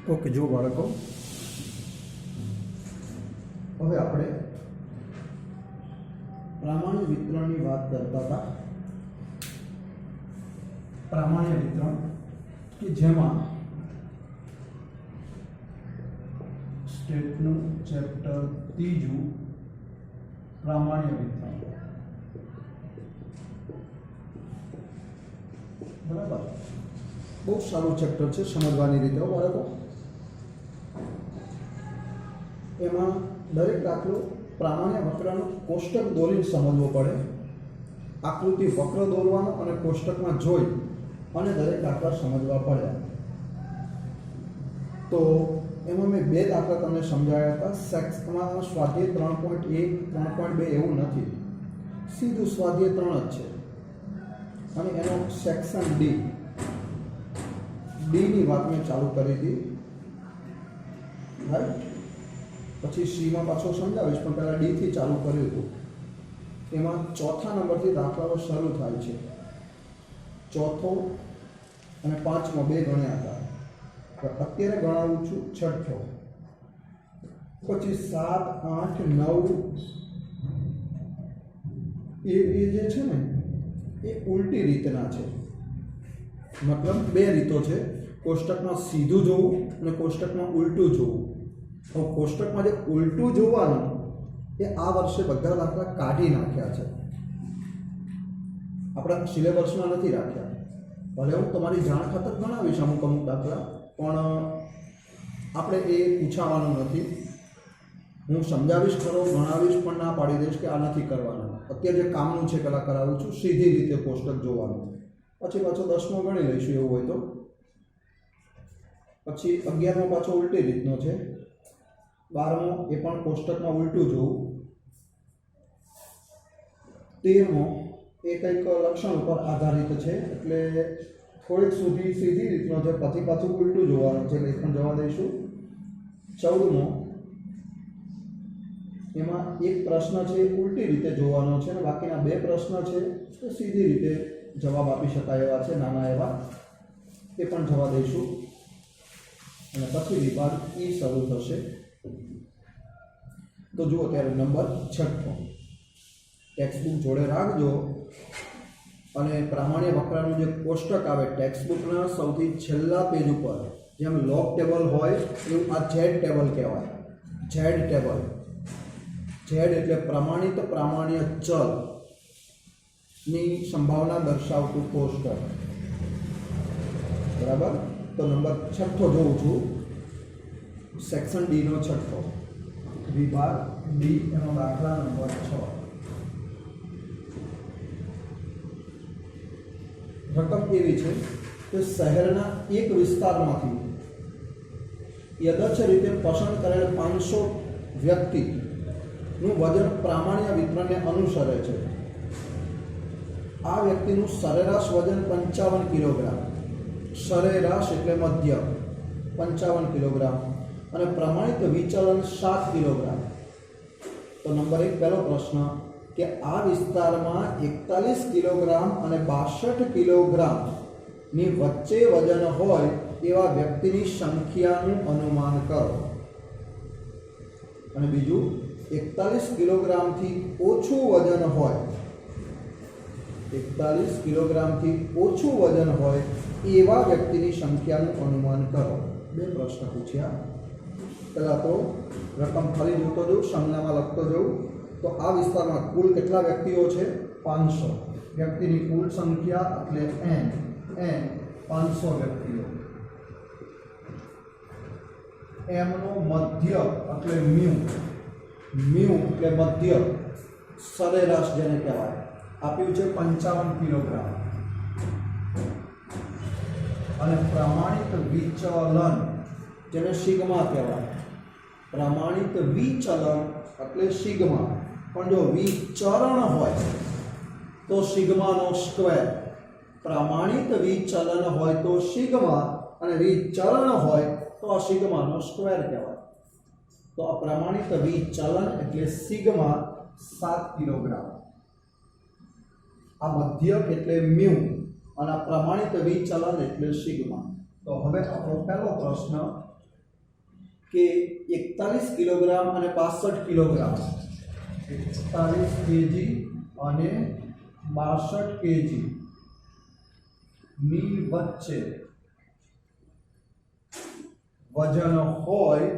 Okay जो बाळको હવે આપણે પ્રામાણ્ય વિતરણની વાત કરતા હતા। પ્રામાણ્ય વિતરણ કે જેમાં સ્ટેટનું ચેપ્ટર 3 પ્રામાણ્ય વિતરણ બરાબર બહુ સારું ચેપ્ટર છે સમજવાની રીતે બરાબર। એમાં દરેક દાખલો પ્રામાણ્ય વક્રનો કોષ્ટક દોરીને સમજવો પડે। આકૃતિ વક્ર દોરવાનો અને કોષ્ટકમાં જોઈ અને દરેક દાખલા સમજવા પડે। તો એમાં મેં બે દાખલા તમને સમજાવ્યા હતા। સેક્સમાં સ્વાધ્યાય 3.1 3.2 એવું નથી, સીધું સ્વાધ્યાય 3 જ છે અને એનો સેક્શન ડી ની વાત મેં ચાલુ કરી હતી રાઈટ। પછી સી માં પાછો સમજાવીશ પણ પહેલા ડી થી ચાલુ કર્યું હતું। એમાં ચોથા નંબરથી દાખલાઓ શરૂ થાય છે। ચોથો અને પાંચમો બે ગણ્યા હતા, અત્યારે ગણાવું છું છઠ્ઠો। પછી 7 8 9 એ જે છે ને એ ઉલટી રીતના છે, મતલબ બે રીતો છે, કોષ્ટકમાં સીધું જોવું અને કોષ્ટકમાં ઉલટું જોવું। તો કોષ્ટકમાં જે ઉલટું જોવાનું એ આ વર્ષે બધા દાખલા કાઢી નાખ્યા છે, આપણા સિલેબસમાં નથી રાખ્યા। ભલે હું તમારી જાણ ખાતર ગણાવીશ અમુક દાખલા, પણ આપણે એ પૂછાવાનું નથી। હું સમજાવીશ ખરો, ગણાવીશ પણ ના પાડી દઈશ કે આ નથી કરવાનું। અત્યારે જે કામનું છે પહેલાં કરાવું છું, સીધી રીતે કોષ્ટક જોવાનું, પછી પાછો 10મો ગણી લઈશું એવું હોય તો। પછી 11મો પાછો ઉલટી રીતનો છે, 12મો એ પણ કોષ્ટકમાં ઉલટું જોવું, 13મો એ કંઈક લક્ષણ ઉપર આધારિત છે એટલે થોડીક સુધી સીધી રીતનો છે, પછી પાછું ઉલટું જોવાનું છે એટલે એ પણ જવા દઈશું। 14મો એમાં એક પ્રશ્ન છે ઉલટી રીતે જોવાનો છે અને બાકીના બે પ્રશ્ન છે તો સીધી રીતે જવાબ આપી શકાય એવા છે, નાના એવા, એ પણ જવા દઈશું। અને પછી વિભાગ ઈ શરૂ થશે। તો જુઓ ત્યારે નંબર 6 ટેક્સ્ટબુક જોડે રાખજો અને પ્રામાણ્ય વક્રનું જે કોષ્ટક આવે ટેક્સ્ટબુકના સૌથી છેલ્લા પેજ ઉપર જેમ લોગ ટેબલ હોય એવું આ ઝેડ ટેબલ કહેવાય। ઝેડ ટેબલ, ઝેડ એટલે પ્રમાણિત પ્રામાણ્ય ચલ ની સંભાવના દર્શાવતું કોષ્ટક બરાબર। તો નંબર 6 જોઉં છું, સેક્શન ડી નો 6 વિભાગ ડી એનો દાખલા નંબર 6। રકમ એવી છે કે શહેરના એક વિસ્તારમાંથી યથાર્થ રીતે પસંદ કરેલ 500 વ્યક્તિનું વજન પ્રામાણ્ય વિતરણને અનુસરે છે। આ વ્યક્તિનું સરેરાશ વજન 55 કિલોગ્રામ, સરેરાશ એટલે મધ્ય 55 કિલોગ્રામ અને પ્રમાણિત વિચલન 7 કિલોગ્રામ। તો નંબર 1 પહેલો પ્રશ્ન કે આ વિસ્તારમાં 41 કિલોગ્રામ અને 62 કિલોગ્રામ ની વચ્ચે વજન હોય એવા વ્યક્તિની સંખ્યાનું અનુમાન કરો। અને બીજું 41 કિલોગ્રામથી ઓછું વજન હોય, 41 કિલોગ્રામથી ઓછું વજન હોય એવા વ્યક્તિની સંખ્યાનું અનુમાન કરો। બે પ્રશ્ન પૂછ્યા। પહેલા તો રકમ ખાલી જોતો જવું, સંજ્ઞામાં લખતો જવું। તો આ વિસ્તારમાં કુલ કેટલા વ્યક્તિઓ છે? 500 વ્યક્તિની કુલ સંખ્યા એટલે n 500 વ્યક્તિઓ। m નો મધ્ય એટલે મ્યુ એટલે મધ્ય, સરેરાશ જેને કહેવાય, આપ્યું છે 55 કિલોગ્રામ। અને પ્રમાણિત વિચલન જેને સિગ્મા કહેવાય, પ્રમાણિત વિચલન એટલે સિગ્મા, પણ જો વિચરણ હોય તો સિગ્માનો સ્ક્વેર, પ્રમાણિત વિચલન હોય તો સિગ્મા અને વિચરણ હોય તો આ સિગ્માનો સ્ક્વેર કહેવાય। તો આ પ્રમાણિત વિચલન એટલે સિગ્મા 7 કિલોગ્રામ, આ મધ્યક એટલે મ્યુ અને પ્રમાણિત વિચલન એટલે સિગ્મા। તો હવે આપણો પહેલો પ્રશ્ન કે 41 કિલોગ્રામ અને 62 કિલોગ્રામ, 41 કેજી અને 62 કેજી ની વચ્ચે વજન હોય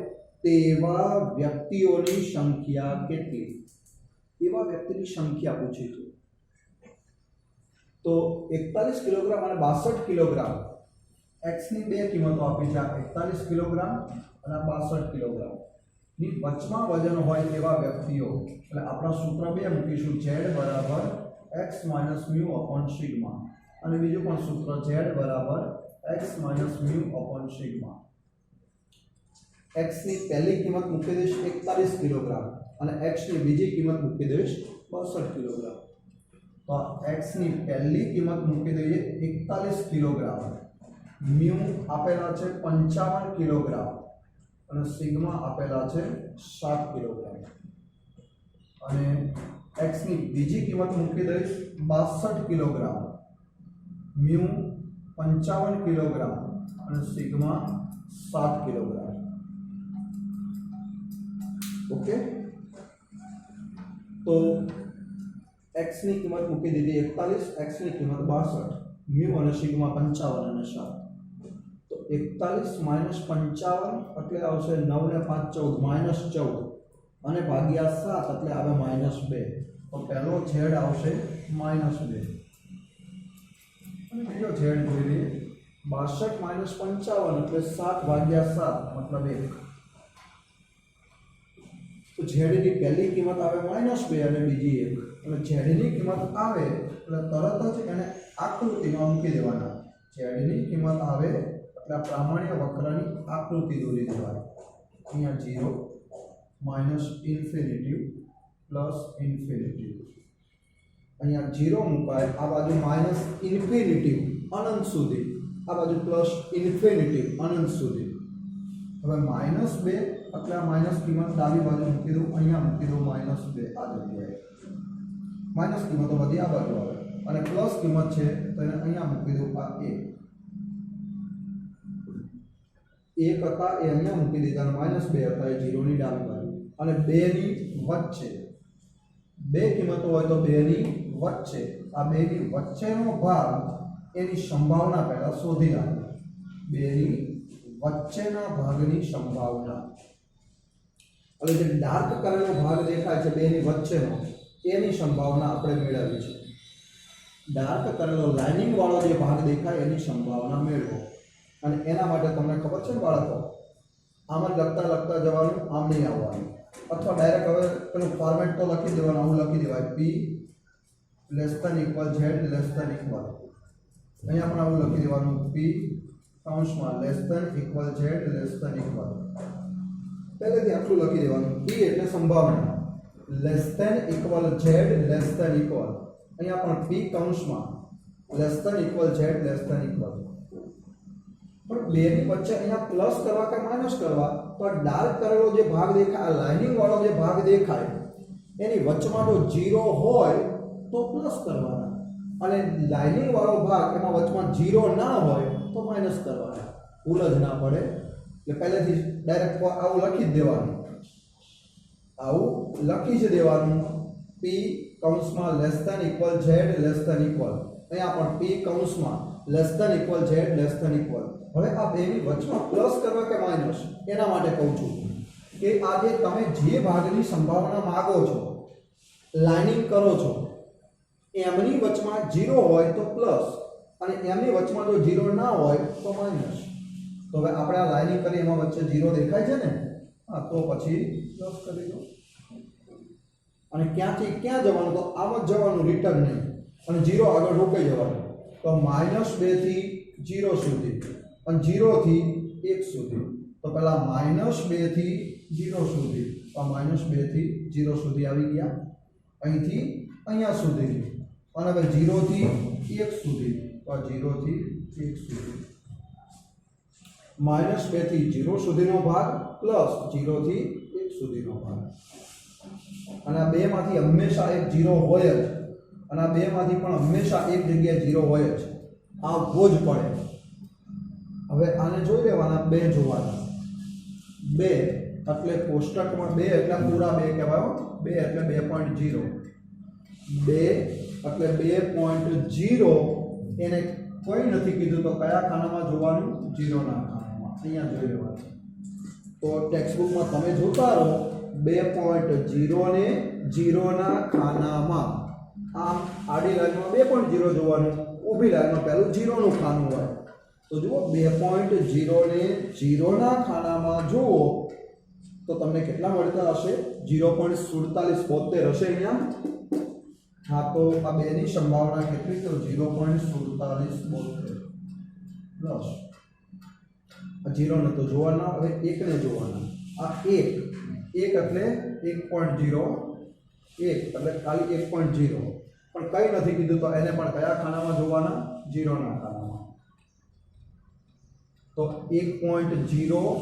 તેવા વ્યક્તિઓની સંખ્યા કેટલી? એવા વ્યક્તિની સંખ્યા પૂછી છે. તો 41 કિલોગ્રામ અને 62 કિલોગ્રામ, x ની બે કિંમતો આપી છે, 41 કિલોગ્રામ અને 62 કિલોગ્રામ ની વચમાં વજન હોય તેવા વ્યક્તિઓ. એટલે આપણા સૂત્ર બે મૂકીશું, z બરાબર x - μ upon સિગ્મા, અને બીજું પણ સૂત્ર z બરાબર x - μ upon સિગ્મા. x ની પહેલી કિંમત મૂકી દઈશ 41 કિલોગ્રામ અને x ની બીજી કિંમત મૂકી દઈશ 62 કિલોગ્રામ. તો x ની પહેલી કિંમત મૂકી દઈએ 41 કિલોગ્રામ, મ્યુ આપેલા છે 55 કિલોગ્રામ અને સિગ્મા આપેલા છે 7 કિલોગ્રામ. અને x ની બીજી કિંમત મૂકી દઈશ 62 કિલોગ્રામ, મ્યુ 55 કિલોગ્રામ અને સિગ્મા 7 કિલોગ્રામ. ઓકે, તો x ની કિંમત મૂકી દીધી 41, x ની કિંમત 62, મ્યુ અને સિગ્મા 55 અને 7. તો 41 - 55 એટલે આવશે 9 ને 5 14 -14 અને ભાગ્યા 7 એટલે આવે -2. તો પહેલો z આવશે -2 અને બીજો z જોઈ લઈએ. 62 - 55 એટલે 7 ભાગ્યા 7 મતલબ 1. તો z ની પહેલી કિંમત આવે -2 અને બીજી 1. અને z ની કિંમત આવે એટલે તરત જ એને આકૃતિમાં મૂકી દેવાના. z ની કિંમત આવે એટલે પ્રામાણ્ય વક્રની આકૃતિ દોરી દેવાની. અહીંયા 0 -∞ +∞. અહીંયા 0 મુકાય, આ બાજુ -∞ અનંત સુધી, આ બાજુ +∞ અનંત સુધી. હવે -2 એટલે આ માઈનસ કિંમત ડાબી બાજુ મૂકી દઉં, અહીંયા મૂકી દઉં -2 આ જગ્યાએ. માઈનસ કિંમતો બધી આ બાજુ આવે અને પ્લસ કિંમત છે તો એને અહીંયા મૂકી દઉં, આ 1 હતા એ અહીંયા મૂકી દીધા, -2 હતા એ 0 ની ડાબી બાજુ. અને 2 ની વચ્ચે બે કિંમતો હોય તો 2 ની વચ્ચે, આ 2 ની વચ્ચેનો ભાગ એની સંભાવના પહેલા શોધી નાખો. 2 ની વચ્ચેના ભાગની સંભાવના, એટલે જે ડાર્ક કરેલો ભાગ દેખાય છે 2 ની વચ્ચેનો, એની સંભાવના આપણે મેળવવી છે. ડાર્ક કરેલો લાઇનિંગ વાળો જે ભાગ દેખાય એની સંભાવના મેળવો. અને એના માટે તમને ખબર છે બાળકો, આમ જ લખતા જવાનું, આમ નહીં આવવાનું. અથવા ડાયરેક્ટ હવે પેલું ફોર્મેટ તો લખી દેવાનું, આવું લખી દેવાય, p <= z <= અહીંયા પણ આવું લખી દેવાનું, p <= z પહેલેથી આટલું લખી દેવાનું. p એટલે સંભાવના, <= z <= અહીંયા પણ p <= z પણ 2 ની વચ્ચે અહીંયા પ્લસ કરવા કે માઈનસ કરવા, તો આ ડાર્ક કરેલો જે ભાગ દેખાય, આ લાઇનિંગ વાળો જે ભાગ દેખાય એની વચમાં જો 0 હોય તો પ્લસ કરવાના, અને લાઇનિંગ વાળો ભાગ એમાં વચમાં 0 ના હોય તો માઈનસ કરવાના. ભૂલ જ ના પડે એટલે પહેલેથી ડાયરેક્ટ આવું લખી જ દેવાનું, આવું લખી જ દેવાનું. p <= z <= અહીંયા પણ p <= z <= હવે આ બેની વચમાં પ્લસ કરવા કે માઈનસ એના માટે કહું છું કે આ જે તમે જે ભાગની સંભાવના માંગો છો, લાઇનિંગ કરો છો, એમની વચમાં 0 હોય તો પ્લસ અને એમની વચમાં જો 0 ના હોય તો માઈનસ. તો હવે આપણે આ લાઇનિંગ કરી એમાં વચ્ચે 0 દેખાય છે ને, હા, તો પછી પ્લસ કરી દો. અને ક્યાંથી ક્યાં જવાનું, તો આમ જ જવાનું, રિટર્ન નહીં, અને 0 આગળ રોકાઈ જવાનું. તો -2 થી 0 સુધી અને 0 થી 1 સુધી. તો પહેલા -2 થી 0 સુધી, તો -2 થી 0 સુધી આવી ગયા, અહીંથી અહીંયા સુધી, અને હવે 0 થી 1 સુધી, તો 0 થી 1 સુધી. -2 થી 0 સુધીનો ભાગ પ્લસ 0 થી 1 સુધીનો ભાગ. અને આ બેમાંથી હંમેશા એક 0 હોય જ, અને આ બેમાંથી પણ હંમેશા એક જગ્યાએ 0 હોય જ, આવવો જ પડે. હવે આને જોઈ લેવાના, બે જોવાના. 2 એટલે કોષ્ટકમાં 2 એટલે પૂરા 2 કહેવાય 2 એટલે 2.0 2 એટલે 2.0 એને કોઈ નથી કીધું તો કયા ખાનામાં જોવાનું 0 ના ખાનામાં અહીંયા જોઈ લેવાનું તો ટેક્સ્ટ બુકમાં તમે જોતા રહો 2.0 ને 0 ના ખાનામાં આમ આડી લાઈનમાં 2.0 જોવાનું ઊભી લાઈનમાં પહેલું 0 નું ખાનું હોય તો જુઓ 2.0 ને 0 ના ખાનામાં જુઓ તો તમને કેટલા મળતા હશે 0.4772 હશે અહીંયા હા તો આ બેની સંભાવના કેટલી તો 0.4772 પ્લસ આ 0 ને તો જોવાના હવે 1 ને જોવાના આ 1 એટલે 1.0 એટલે ખાલી 1.0 પણ કઈ નથી કીધું તો એને પણ કયા ખાનામાં જોવાના 0 ના ખાનામાં તો 1.0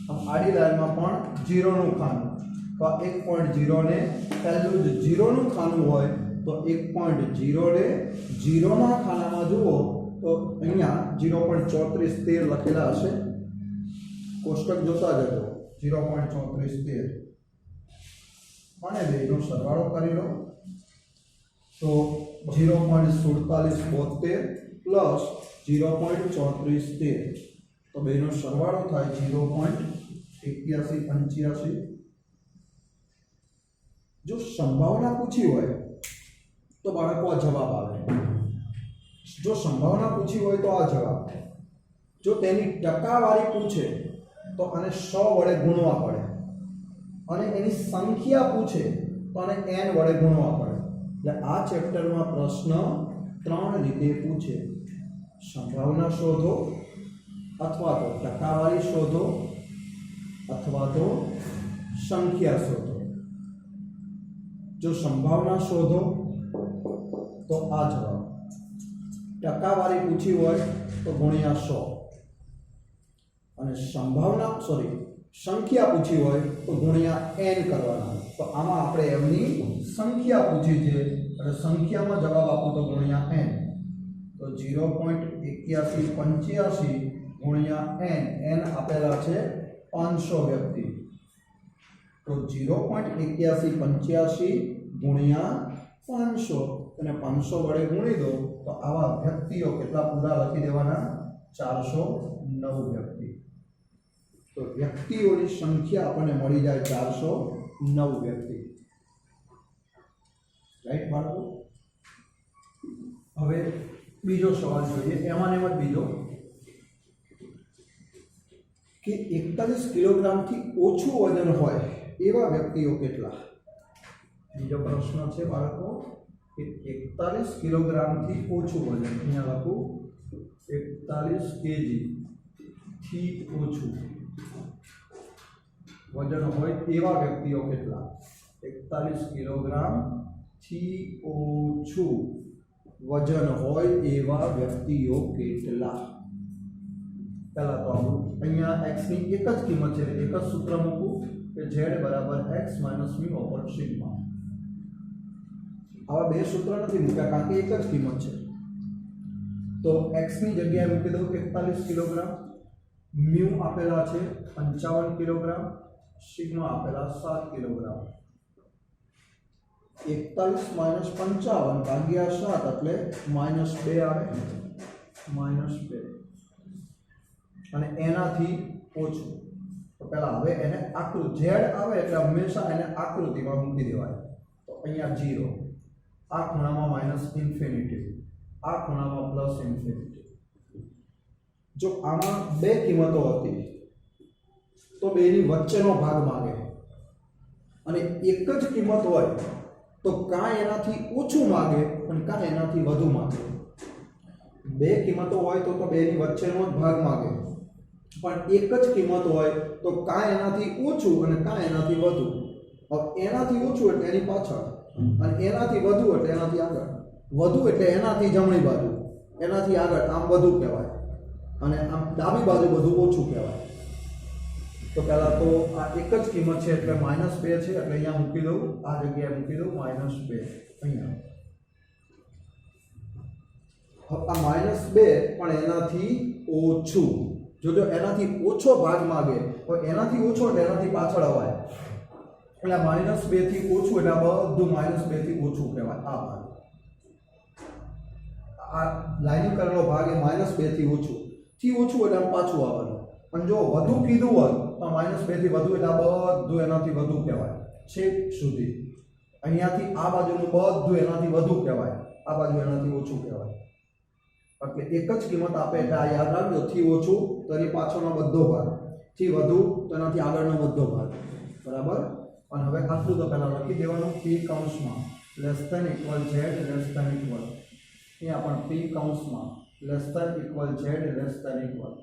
આડી લાઈનમાં પણ 0 નું ખાનું તો આ 1.0 ને પહેલું જ 0 નું ખાનું હોય તો 1.0 ને 0 ના ખાનામાં જુઓ તો અહીંયા 0.3413 લખેલા હશે કોષ્ટક જોતા જજો 0.3413 અને બેનો સરવાળો કરી લો તો 0.4772 પ્લસ 0.3413 તો બેનો સરવાળો થાય 0.8185 જો સંભાવના પૂછી હોય તો બાળકો આ જવાબ આવે જો સંભાવના પૂછી હોય તો આ જવાબ જો તેની ટકાવારી પૂછે તો આને 100 વડે ગુણવા પડે અને એની સંખ્યા પૂછે તો આને n વડે ગુણવા પડે એટલે આ ચેપ્ટરમાં પ્રશ્ન 3 રીતે પૂછે સંભાવના શોધો અથવા તો ટકાવારી શોધો અથવા તો સંખ્યા શોધો જો સંભાવના શોધો તો આ જવાબ ટકાવારી પૂછી હોય તો ગુણ્યા 100 અને સંખ્યા પૂછી હોય તો ગુણ્યા n કરવાના તો આમાં આપણે એમની સંખ્યા પૂછી છે એટલે સંખ્યામાં જવાબ આપો તો ગુણ્યા n તો 0.8185 ગુણ્યા n આપેલા છે 500 વ્યક્તિ તો 0.8185 ગુણ્યા 500 અને 500 વડે ગુણી દો તો આવા વ્યક્તિઓ કેટલા પૂરા લખી દેવાના 409 વ્યક્તિ તો વ્યક્તિઓની સંખ્યા આપણને મળી જાય 409 વ્યક્તિ રાઈટ બાળકો હવે બીજો સવાલ જોઈએ એમાં બીજો કે 41 કિલોગ્રામથી ઓછું વજન હોય એવા વ્યક્તિઓ કેટલા બીજો પ્રશ્ન છે બાળકો કે 41 કિલોગ્રામથી ઓછું વજન અહીંયા લખું 41 કેજી થી ઓછું વજન હોય એવા વ્યક્તિઓ કેટલા 41 કિલોગ્રામ થી ઓછું વજન હોય એવા વ્યક્તિઓ કેટલા પહેલા તો અહીંયા x ની એક જ કિંમત છે એક જ સૂત્ર મૂકું કે z બરાબર x માઈનસ μ ઉપર સિગ્મા આવા બે સૂત્ર નથી મૂક્યા કારણ કે એક જ કિંમત છે તો x ની જગ્યાએ મૂકી દઉં 41 કિલોગ્રામ μ આપેલા છે 55 કિલોગ્રામ સિગ્મા આપેલા 7 કિલોગ્રામ 41 માઈનસ 55 ભાગ્યા 7 એટલે -2 આવે -2 અને એનાથી ઓછું તો પહેલા હવે એને આકૃતિ z આવે એટલે હંમેશા એને આકૃતિમાં મૂકી દેવાય તો અહીંયા 0 આ ખૂણામાં માઈનસ ઇન્ફિનિટી આ ખૂણામાં પ્લસ ઇન્ફિનિટી જો આમાં બે કિંમતો હતી તો બેની વચ્ચેનો ભાગ માંગે અને એક જ કિંમત હોય તો કાં એનાથી ઓછું માંગે અને કાં એનાથી વધુ માંગે બે કિંમતો હોય તો બેની વચ્ચેનો જ ભાગ માંગે પણ એક જ કિંમત હોય તો કાં એનાથી ઓછું અને કાં એનાથી વધુ હવે એનાથી ઓછું એટલે એની પાછળ અને એનાથી વધુ એટલે એનાથી આગળ વધુ એટલે એનાથી જમણી બાજુ એનાથી આગળ આમ વધુ કહેવાય અને આમ ડાબી બાજુ બધું ઓછું કહેવાય તો પહેલા તો આ એક જ કિંમત છે એટલે -2 છે એટલે અહીંયા મૂકી દઉં આ જગ્યાએ મૂકી દઉં -2 અહીંયા આ -2 પણ એનાથી ઓછું જો એનાથી ઓછો ભાગ માગે તો એનાથી ઓછો એટલે એનાથી પાછળ અવાય, એટલે -2 થી ઓછું એટલે આ બધું -2 થી ઓછું કહેવાય. આ ભાગ, આ લાઈનિંગ કરેલો ભાગ એ -2 થી ઓછું એટલે આમ પાછું આવવાનું. પણ જો વધુ કીધું હોય તો -2 થી વધુ એટલે આ બધું એનાથી વધુ કહેવાય છેક સુધી. અહીંયાથી આ બાજુનું બધું એનાથી વધુ કહેવાય, આ બાજુ એનાથી ઓછું કહેવાય. એટલે એક જ કિંમત આપે એટલે આ યાદ રાખજો, થી ઓછું તો એની પાછળનો બધો ભાગ, થી વધુ તો એનાથી આગળનો બધો ભાગ. બરાબર. અને હવે આટલું તો પહેલાં લખી દેવાનું, પી કૌંસમાં less than equal Z less than equal, અહીંયા પણ પી કૌંસમાં less than equal Z less than equal.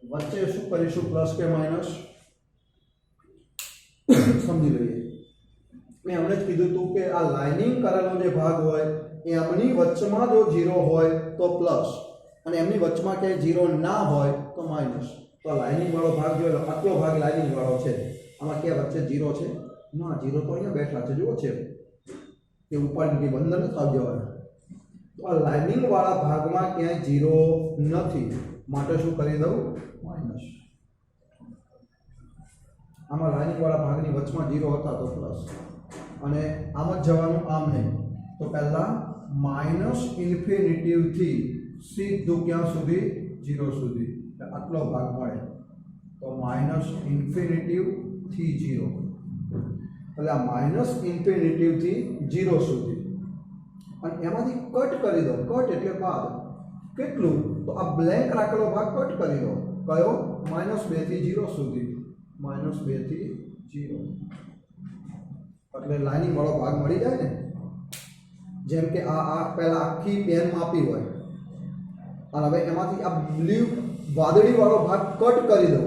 વચ્ચે શું કરીશું, પ્લસ કે માઇનસ સમજી લઈએ. મેં હમણાં જ કીધું હતું કે આ લાઇનિંગ કરેલો જે ભાગ હોય એમની વચમાં જો 0 હોય તો પ્લસ, અને એમની વચમાં ક્યાંય 0 ના હોય તો માઇનસ. તો લાઇનિંગ વાળો ભાગ જો આટલો ભાગ લાઇનિંગ વાળો છે, આમાં ક્યાં વચ્ચે 0 છે? ના, 0 તો અહીંયા બેઠા છે, જુઓ છે કે ઉપાડીને બંધ નથી થાવ જવાના. તો આ લાઇનિંગ વાળા ભાગમાં ક્યાંય 0 નથી, માટે શું કરી દઉં, માઇનસ. આમાં લાઇનિંગ વાળા ભાગની વચમાં 0 હતા તો પ્લસ, અને આમ જ જવાનું, આમ નહીં. તો પહેલા -ઇન્ફિનિટી થી સીધું ક્યાં સુધી, 0 સુધી, એટલે આટલો ભાગ મળે. તો -ઇન્ફિનિટી થી 0, એટલે આ -ઇન્ફિનિટી થી 0 સુધી. અને એમાંથી કટ કરી દો, કટ એટલે બાદ. કેટલું? તો આ બ્લેન્ક રાખેલો ભાગ કટ કરી દો. કયો? -2 થી 0 સુધી, -2 થી 0, એટલે લાઇનિંગ વાળો ભાગ મળી જાય ને. જેમ કે આ પહેલા આખી પેન માપી હોય, અને હવે એમાંથી આ બ્લુ વાદળી વાળો ભાગ કટ કરી દો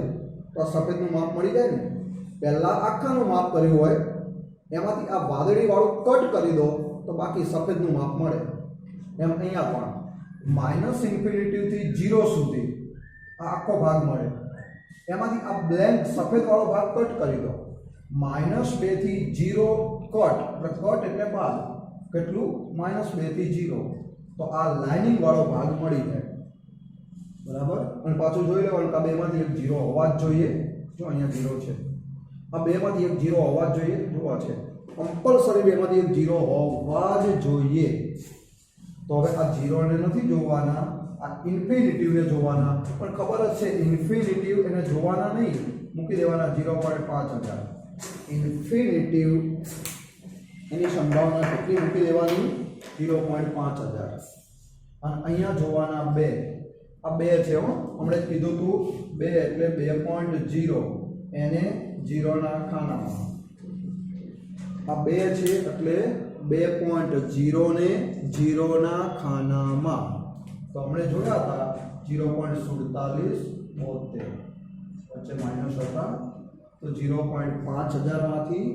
તો આ સફેદનું માપ મળી જાય ને. પહેલા આખાનું માપ કર્યું હોય, એમાંથી આ વાદળી વાળું કટ કરી દો તો બાકી સફેદનું માપ મળે. એમ અહીંયા પણ -ઇન્ફિનિટી થી 0 સુધી આ આખો ભાગ મળે, એમાંથી આ બ્લેન્ક સફેદ વાળો ભાગ કટ કરી દો. -2 થી 0 કટ, એટલે કટ એટલે બાદ. કેટલું? -2 થી 0. તો આ લાઇનિંગ વાળો ભાગ મળી જાય. બરાબર. અને પાછું જોઈ લેવાનું કે આ બેમાંથી એક 0 હોવા જ જોઈએ. જો અહીંયા 0 છે, આ બેમાંથી એક 0 હોવા જ જોઈએ. જોવા છે કમ્પલસરી બેમાંથી એક 0 હોવા જ જોઈએ. તો હવે આ 0 ને નથી જોવાના, આ ઇન્ફિનિટીવને જોવાના. પણ ખબર જ છે ઇન્ફિનિટીવ એને જોવાના નહીં, મૂકી દેવાના 0.5000. ઇન્ફિનિટીવ એની સંભાવના કેટલી મૂકી દેવાની? 0.5000. અને અહીંયા જોવાના 2. આ 2 છે, હમણાં જ કીધું હતું 2 એટલે 2.0, એને 0 ના ખાનામાં. આ 2 છે એટલે 2.0 ને 0 ના ખાનામાં. તો હમણાં જોયા હતા 0.4772, વચ્ચે માઇનસ હતા. તો 0.5000 માંથી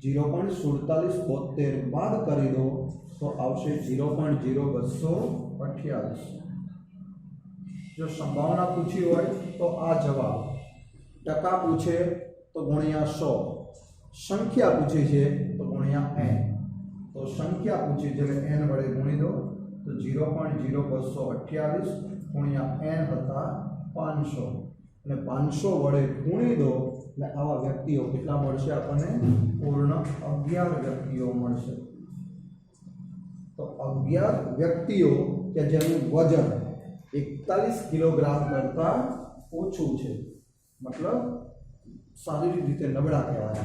0.4772 બાદ કરી દો તો આવશે 0.0228. જો સંભાવના પૂછી હોય તો આ જવાબ, ટકા પૂછે તો ગુણ્યા 100, સંખ્યા પૂછી છે તો ગુણ્યા n. તો સંખ્યા પૂછી છે એટલે n વડે ગુણી દો તો 0.0228 ગુણ્યા n હતા 500, અને 500 વડે ગુણી દો એટલે આવા વ્યક્તિઓ કેટલા મળશે આપણને? પૂર્ણ 11 વ્યક્તિઓ મળશે. તો 11 વ્યક્તિઓ કે જેનું વજન 41 કિલોગ્રામ કરતાં ઓછું છે, મતલબ શારીરિક રીતે નબળા કહેવાય.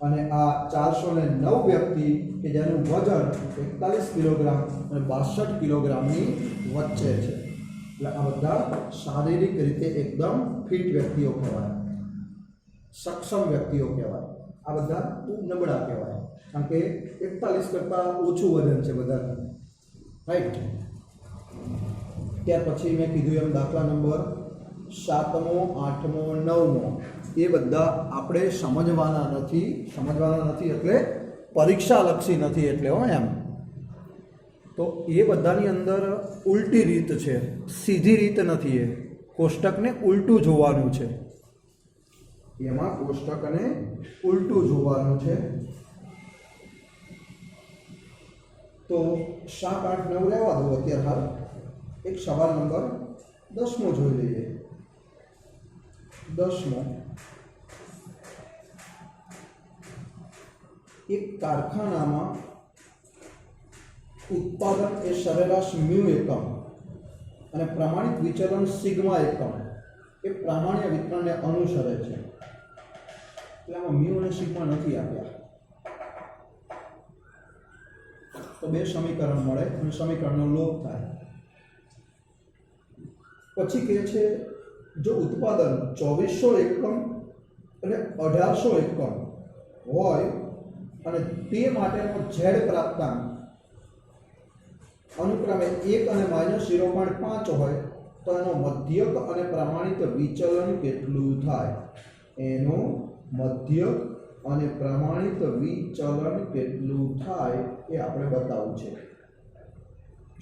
અને આ 409 વ્યક્તિ કે જેનું વજન 41 કિલોગ્રામ અને 62 કિલોગ્રામની વચ્ચે છે. એટલે આ બધા શારીરિક રીતે એકદમ ફિટ વ્યક્તિઓ કહેવાય, સક્ષમ વ્યક્તિઓ કહેવાય. આ બધા ખૂબ નબળા કહેવાય, કારણ કે 41 કરતાં ઓછું વજન છે બધાનું, રાઈટ. ત્યાર પછી મેં કીધું એમ દાખલા નંબર 7મો, 8મો, 9મો એ બધા આપણે સમજવાના નથી એટલે પરીક્ષાલક્ષી નથી એટલે એમ. તો એ બધાની અંદર ઉલટી રીત છે, સીધી રીત નથી. એ કોષ્ટકને ઉલટું જોવાનું છે, એમાં કોષ્ટકને ઉલટું જોવાનું છે. તો 7, 8, 9 રહેવા દો અત્યારે હાલ. એક સવાલ નંબર 10મો જોઈ લઈએ. 10મો, એક કારખાનામાં ઉત્પાદન એ સરેરાશ મ્યુ એકમ અને પ્રમાણિત વિચલન સિગ્મા એકમ એ પ્રામાણ્ય વિતરણને અનુસરે છે. એટલે આમાં મ્યુ અને સિગ્મા નથી આપ્યા, તો બે સમીકરણ મળે અને સમીકરણનો લોપ થાય. પછી કહે છે જો ઉત્પાદન 2400 એકમ અને 1800 એકમ હોય અને તે માટેનો ઝેડ પ્રાપ્તાંક અનુક્રમે 1 અને -0.5 હોય તો એનો મધ્યક અને પ્રમાણિત વિચલન કેટલું થાય? એનું મધ્યક અને પ્રમાણિત વિચલન કેટલું થાય એ આપણે બતાવવું છે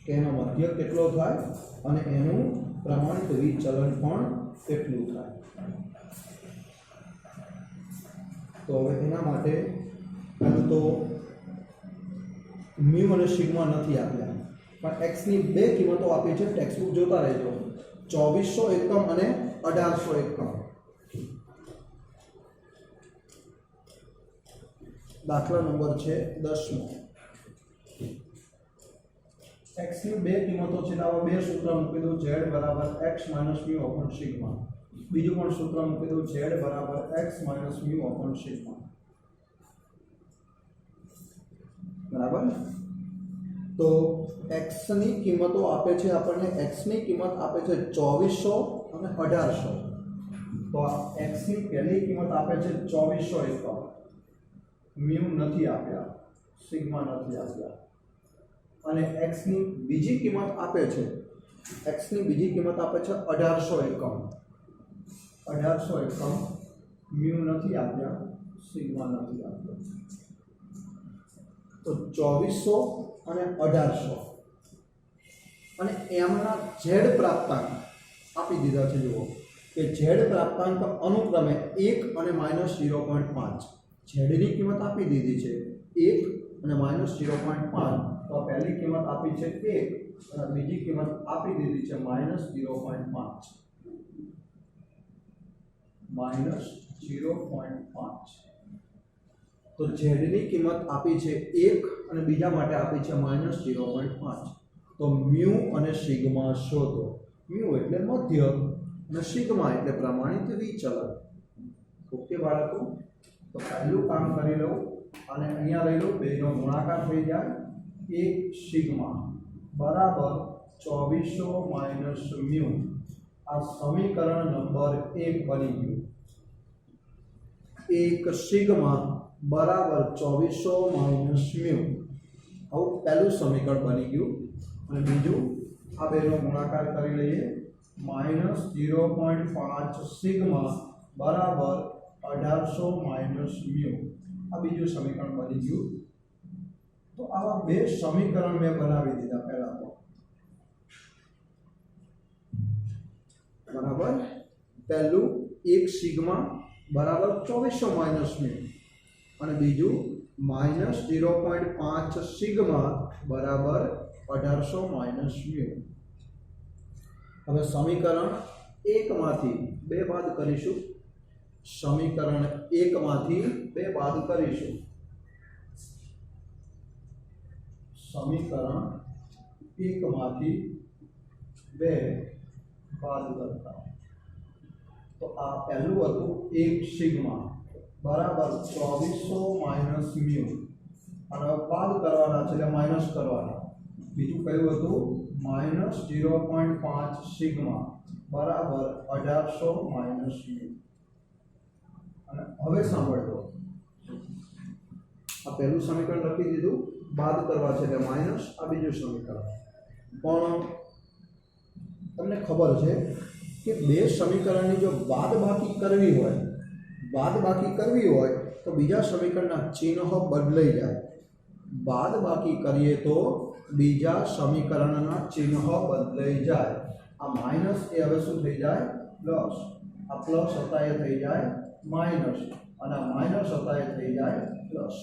કે એનો મધ્યક કેટલો થાય અને એનું પ્રમાણિત વિચલન પણ કેટલું થાય. તો હવે એના માટે પહેલું તો મ્યુ અને સિગ્મા નથી આપ્યા, પણ x ની બે કિંમતો આપી છે. ટેક્સ્ટબુક જોતા રહેજો. 2400 એકમ અને 1800 એકમ. દાખલા નંબર છે 10મો. x ની બે કિંમતો છે, આવા બે સૂત્ર મૂકી દો. z બરાબર x minus mu upon sigma. બીજું પણ સૂત્ર મૂકી દો. z બરાબર x minus mu upon sigma. બરાબર. તો x ની કિંમતો આપે છે આપણને. x ની કિંમત આપે છે 2400 અને 1800. તો આ x ની પહેલી કિંમત આપે છે 2400 એકમ. મ્યુ નથી આપ્યા, સિગ્મા નથી આપ્યા. અને x ની બીજી કિંમત આપે છે, x ની બીજી કિંમત આપે છે 1800 એકમ. 1800 એકમ. મ્યુ નથી આપ્યા, સિગ્મા નથી આપ્યા. તો 2400 અને 1800 અને એમના ઝેડ પ્રાપ્તાંક આપી દીધા છે. જુઓ કે ઝેડ પ્રાપ્તાંક અનુક્રમે 1 અને -0.5. ઝેડની કિંમત આપી દીધી છે 1 અને -0.5. તો પહેલી કિંમત આપી છે 1 અને બીજી કિંમત આપી દીધી છે -0.5. -0.5. તો ઝેડની કિંમત આપી છે 1 અને બીજા માટે આપી છે -0.5. તો મ્યુ અને સિગ્મા શોધો. મ્યુ એટલે મધ્યક અને સિગ્મા એટલે પ્રમાણિત વિચલન. ઓકે બાળકો, તો પહેલું કામ કરી લઉં અને અહીંયા લઈ લો, બેનો ગુણાકાર થઈ જાય. 1 સિગ્મા બરાબર 2400 માઇનસ મ્યુ. આ સમીકરણ નંબર 1 બની ગયું. 1 સિગ્મા બરાબર 2400 માઇનસ મ્યુ. આવું પહેલું સમીકરણ બની ગયું. અને બીજું આ બેનો ગુણાકાર કરી લઈએ. -0.5 સિગ્મા બરાબર 1800 માઇનસ મ્યુ. આ બીજું સમીકરણ બની ગયું. તો આવા બે સમીકરણ મેં બનાવી દીધા પહેલા તો. બરાબર. પહેલું 1 સિગ્મા બરાબર 2400 માઇનસ મ્યુ અને બીજું -0.5 સિગ્મા બરાબર 1800 માઇનસ મ્યુ. હવે સમીકરણ 1 માંથી 2 બાદ કરીશું. સમીકરણ 1 માંથી 2 બાદ કરીશું. સમીકરણ 1 માંથી 2 બાદ કરતા. તો આ પહેલું હતું 1 સિગ્મા બરાબર 2400 માઇનસ મ્યુ. અને બાદ કરવાના છે એટલે માઇનસ કરવાના. બીજું કયું હતું? -0.5 સિગ્મા બરાબર 1800 માઇનસ મ્યુ. અને હવે સાંભળો, આ પહેલું સમીકરણ લખી દીધું, બાદ કરવા છે એટલે માઇનસ. આ બીજું સમીકરણ. પણ તમને ખબર છે કે બે સમીકરણની જો બાદબાકી કરવી હોય તો બીજા સમીકરણના ચિહ્નો બદલાઈ જાય. બાદબાકી કરીએ તો બીજા સમીકરણના ચિહ્નો બદલાઈ જાય. આ માઇનસ એ હવે શું થઈ જાય? પ્લસ. આ પ્લસ હતા એ થઈ જાય માઇનસ અને આ માઇનસ હતા એ થઈ જાય પ્લસ.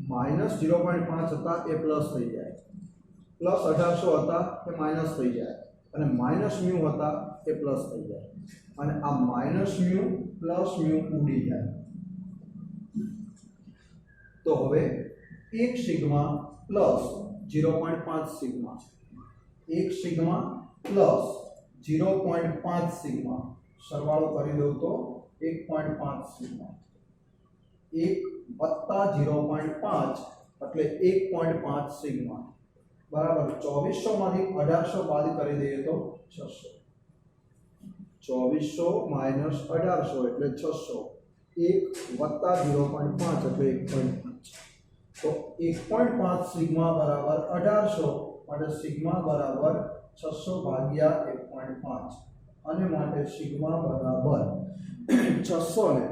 -0.5 હતા એ પ્લસ થઈ જાય, +1800 હતા એ માઇનસ થઈ જાય અને માઇનસ મ્યુ હતા એ પ્લસ થઈ જાય. અને આ માઇનસ મ્યુ પ્લસ મ્યુ ઉડી જાય. તો હવે 1 sigma plus 0.5 sigma 1 sigma plus 0.5 sigma સરવાળો કરી દઉં તો 1.5 સિગ્મા 1 વત્તા 0.5 એટલે 1.5 સિગ્મા બરાબર 2400 માંથી 1800 બાદ કરી દઈએ તો 600. 2400 માઇનસ 1800 એટલે 600. 1 વત્તા 0.5 એટલે 1.5. તો 1.5 સિગ્મા બરાબર 1800 માટે સિગ્મા બરાબર 600 ભાગ્યા 1.5 અને માટે સિગ્મા બરાબર 600 ને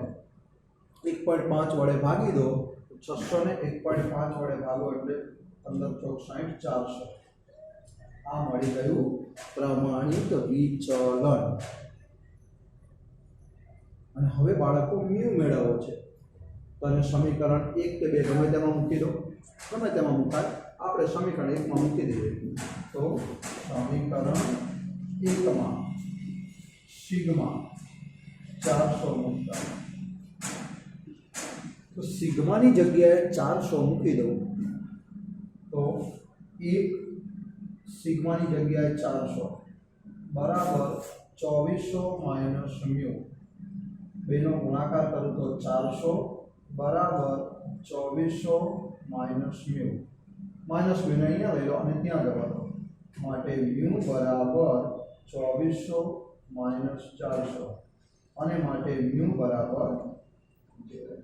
1.5 વડે ભાગી દો. 600 ને 1.5 વડે ભાગો એટલે 15 × 4 = 400. આ મળી ગયું પ્રમાણિત વિચલન. અને હવે બાળકો મ્યુ મેળવવો છે તો એને સમીકરણ 1 કે 2 ગમે તેમાં મૂકી દો. ગમે તેમાં મુકાય. આપણે સમીકરણ 1 માં મૂકી દઈએ. તો સમીકરણ 1 માં સિગ્મા 400 મૂકતા તો સિગ્માની જગ્યાએ 400 મૂકી દઉં તો 1 સિગ્માની જગ્યાએ 400 બરાબર 2400 માઇનસ મ્યુ. બેનો ગુણાકાર કરું તો 400 બરાબર 2400 માઇનસ મ્યુ. માઇનસ મ્યુને અહીંયા લઈ લો અને ત્યાં જવા દો. માટે મ્યુ બરાબર 2400 માઇનસ 400 અને માટે મ્યુ બરાબર 0.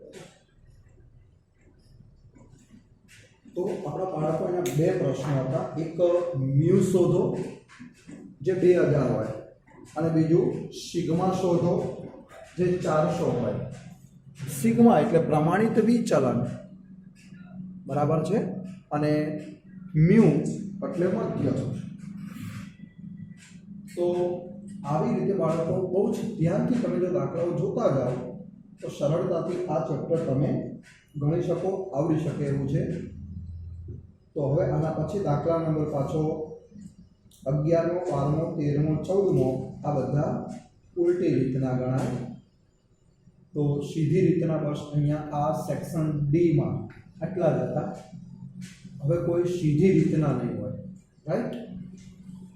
તો આપણા બાળકો અહીંયા બે પ્રશ્નો હતા. એક મ્યુ શોધો જે 2000 હોય અને બીજું સિગ્મા શોધો જે 400 હોય. સિગ્મા એટલે પ્રમાણિત વિચલન બરાબર છે અને મ્યુ એટલે મધ્ય. તો આવી રીતે બાળકો બહુ જ ધ્યાનથી તમે જો દાખલાઓ જોતા જાઓ તો સરળતાથી આ ચેપ્ટર તમે ગણી શકો, આવડી શકે એવું છે. તો હવે આના પછી દાખલા નંબર પાછો 11મો 12મો 13મો 14મો આ બધા ઉલટી રીતના ગણાય. તો સીધી રીતના બસ અહીંયા આ સેક્શન ડી માં આટલા જ હતા. હવે કોઈ સીધી રીતના નહીં હોય. રાઈટ.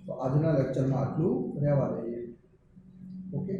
તો આજના લેક્ચરમાં આટલું રહેવા દઈએ. ઓકે.